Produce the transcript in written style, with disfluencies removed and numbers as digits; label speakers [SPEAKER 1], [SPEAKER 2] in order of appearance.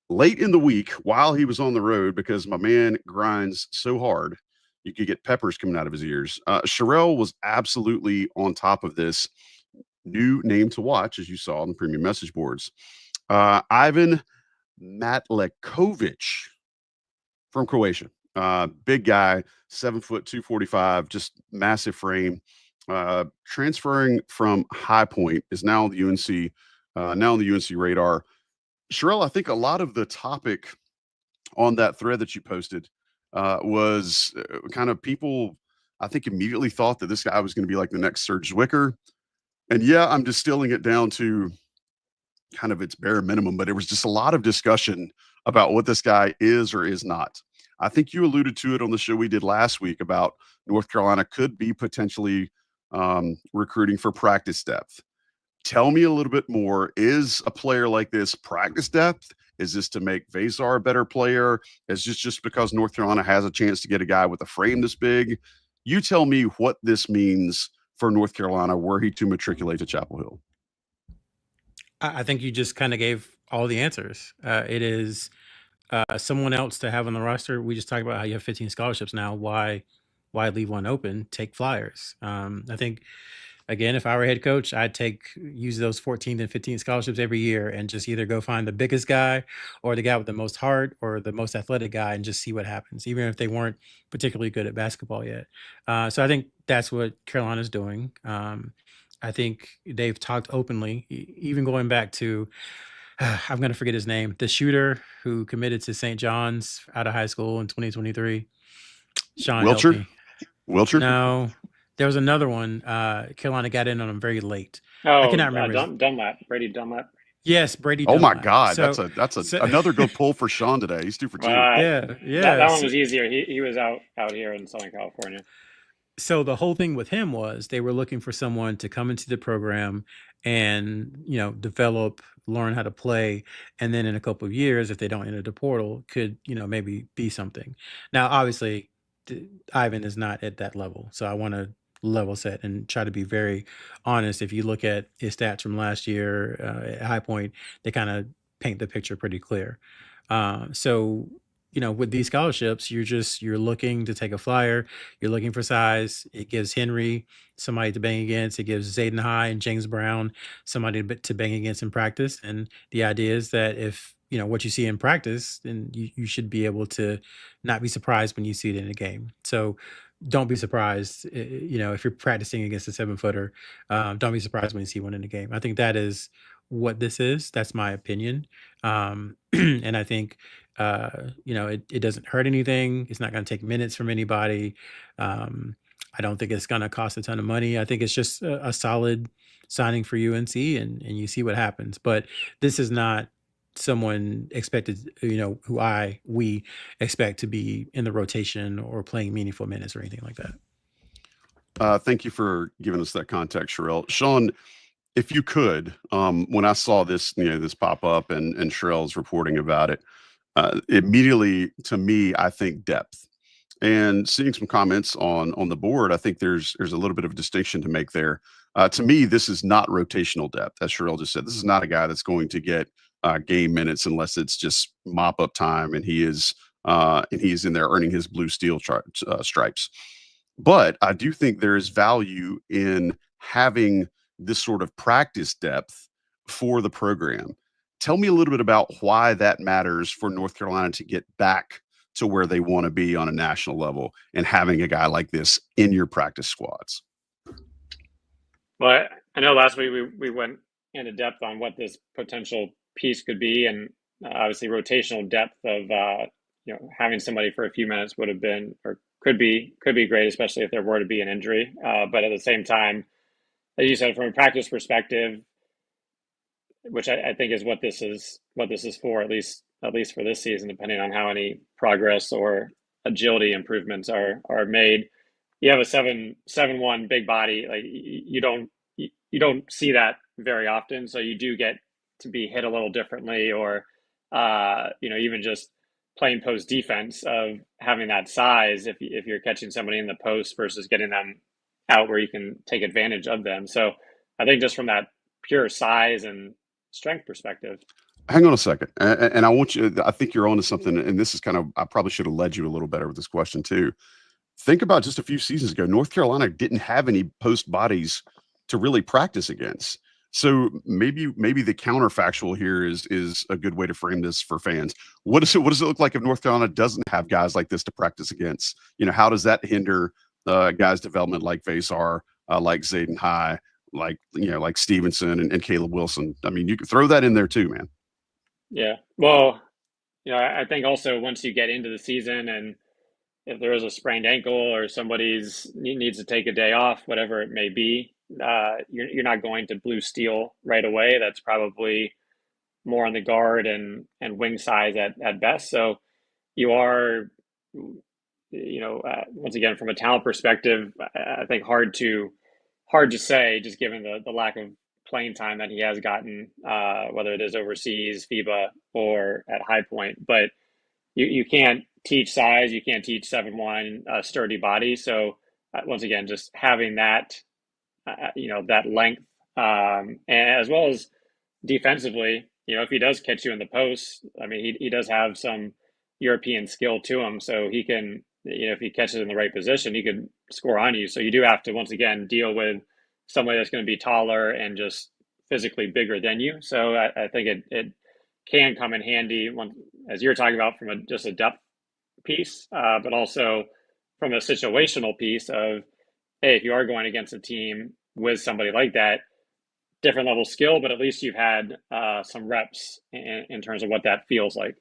[SPEAKER 1] late in the week while he was on the road because my man grinds so hard. You could get peppers coming out of his ears. Sherelle was absolutely on top of this new name to watch, as you saw on the premium message boards. Ivan Matlekovic from Croatia. Big guy, 7 foot, 245, just massive frame. Transferring from High Point is now on the UNC, now on the UNC radar. Sherelle, I think a lot of the topic on that thread that you posted was kind of people, I think, immediately thought that this guy was going to be like the next Serge Zwicker. And yeah, I'm distilling it down to kind of its bare minimum, but it was just a lot of discussion about what this guy is or is not. I think you alluded to it on the show we did last week about North Carolina could be potentially recruiting for practice depth. Tell me a little bit more. Is a player like this practice depth? Is this to make Vazar a better player? Is this just because North Carolina has a chance to get a guy with a frame this big? You tell me what this means for North Carolina were he to matriculate to Chapel Hill.
[SPEAKER 2] I think you just kind of gave all the answers. It is someone else to have on the roster. We just talked about how you have 15 scholarships now. Why leave one open? Take flyers. I think again, if I were head coach, I'd use those 14 and 15 scholarships every year and just either go find the biggest guy or the guy with the most heart or the most athletic guy and just see what happens, even if they weren't particularly good at basketball yet. So I think that's what Carolina's doing. I think they've talked openly, even going back to I'm going to forget his name, the shooter who committed to St. John's out of high school in 2023. Sean, help
[SPEAKER 1] Wilcher?
[SPEAKER 2] me.
[SPEAKER 1] Wilcher?
[SPEAKER 2] No, there was another one. Carolina got in on him very late. I
[SPEAKER 3] Oh,
[SPEAKER 2] cannot remember his.
[SPEAKER 3] Dunlap, Brady Dunlap.
[SPEAKER 2] Yes, Brady
[SPEAKER 1] Oh my
[SPEAKER 2] Dunlap.
[SPEAKER 1] God,
[SPEAKER 2] So,
[SPEAKER 1] that's
[SPEAKER 2] so
[SPEAKER 1] another good pull for Sean today. He's 2 for 2.
[SPEAKER 2] yeah,
[SPEAKER 3] That
[SPEAKER 2] yeah.
[SPEAKER 3] one was easier. He was out here in Southern California.
[SPEAKER 2] So the whole thing with him was they were looking for someone to come into the program and develop, learn how to play, and then in a couple of years, if they don't enter the portal, could maybe be something. Now, obviously, Ivan is not at that level, so I want to level set and try to be very honest. If you look at his stats from last year at High Point, they kind of paint the picture pretty clear. So with these scholarships, you're looking to take a flyer. You're looking for size. It gives Henry somebody to bang against. It gives Zayden High and James Brown somebody to bang against in practice. And the idea is that if what you see in practice, then you should be able to not be surprised when you see it in a game. So don't be surprised, if you're practicing against a 7-footer. Don't be surprised when you see one in the game. I think that is what this is. That's my opinion. And I think it doesn't hurt anything. It's not going to take minutes from anybody. I don't think it's going to cost a ton of money. I think it's just a solid signing for UNC, and you see what happens. But this is not someone expected, we expect to be in the rotation or playing meaningful minutes or anything like that.
[SPEAKER 1] Thank you for giving us that context, Sherelle. Sean, if you could, when I saw this, this pop up and Sherelle's reporting about it, immediately to me, I think depth. And seeing some comments on the board, I think there's a little bit of a distinction to make there. To me, this is not rotational depth, as Sherelle just said. This is not a guy that's going to get game minutes unless it's just mop up time, and he is in there earning his blue steel stripes. But I do think there is value in having this sort of practice depth for the program. Tell me a little bit about why that matters for North Carolina to get back to where they want to be on a national level and having a guy like this in your practice squads.
[SPEAKER 3] Well, I know last week we went into depth on what this potential piece could be, and obviously rotational depth of having somebody for a few minutes would have been or could be great, especially if there were to be an injury. But at the same time, as you said, from a practice perspective, which I think is what this is for, at least for this season, depending on how any progress or agility improvements are made. You have a 7'1" big body, like you don't see that very often, so you do get to be hit a little differently, or even just playing post defense of having that size if you're catching somebody in the post versus getting them out where you can take advantage of them. So I think just from that pure size and strength perspective.
[SPEAKER 1] Hang on a second, and I want you. I think you're onto something, and this is kind of. I probably should have led you a little better with this question too. Think about just a few seasons ago, North Carolina didn't have any post bodies to really practice against. So maybe the counterfactual here is a good way to frame this for fans. What does it look like if North Carolina doesn't have guys like this to practice against? How does that hinder guys' development like Vasar, like Zayden High, like Stevenson and Caleb Wilson? I mean, you could throw that in there too, man.
[SPEAKER 3] Yeah. Well, I think also once you get into the season and if there is a sprained ankle or somebody's needs to take a day off, whatever it may be, you're not going to blue steel right away. That's probably more on the guard and wing size at best. So you are, once again, from a talent perspective, I think hard to say, just given the lack of playing time that he has gotten, whether it is overseas, FIBA, or at High Point. But you can't teach size, you can't teach 7'1", sturdy body. So once again, just having that, that length, and as well as defensively, if he does catch you in the post, I mean, he does have some European skill to him, so he can, if he catches in the right position, he could score on you. So you do have to once again deal with somebody that's going to be taller and just physically bigger than you. So I think it can come in handy as you're talking about from just a depth piece, but also from a situational piece of, hey, if you are going against a team with somebody like that, different level skill, but at least you've had some reps in terms of what that feels like.